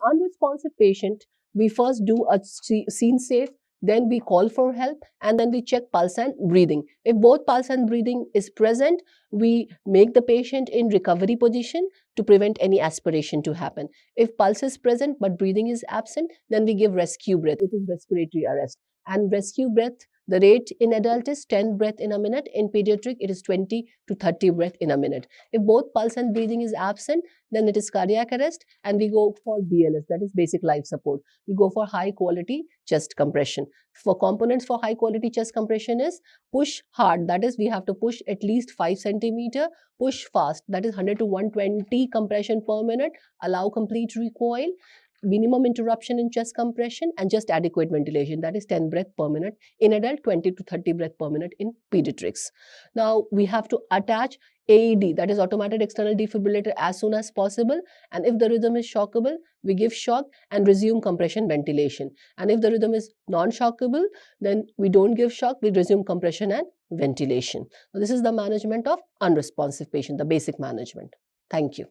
unresponsive patient, we first do a scene safe, then we call for help, and then we check pulse and breathing. If both pulse and breathing is present, we make the patient in recovery position to prevent any aspiration to happen. If pulse is present but breathing is absent, then we give rescue breath. It is respiratory arrest. And rescue breath, the rate in adult is 10 breath in a minute. In pediatric, it is 20 to 30 breath in a minute. If both pulse and breathing is absent, then it is cardiac arrest, and we go for BLS, that is basic life support. We go for high quality chest compression. For components for high quality chest compression is push hard, that is we have to push at least 5 centimeter, push fast, that is 100 to 120 compression per minute, allow complete recoil, minimum interruption in chest compression, and just adequate ventilation, that is 10 breath per minute in adult, 20 to 30 breath per minute in pediatrics. Now we have to attach AED, that is automated external defibrillator, as soon as possible, and if the rhythm is shockable, we give shock and resume compression ventilation, and if the rhythm is non-shockable, then we don't give shock, we resume compression and ventilation. Now, this is the management of unresponsive patient, the basic management. Thank you.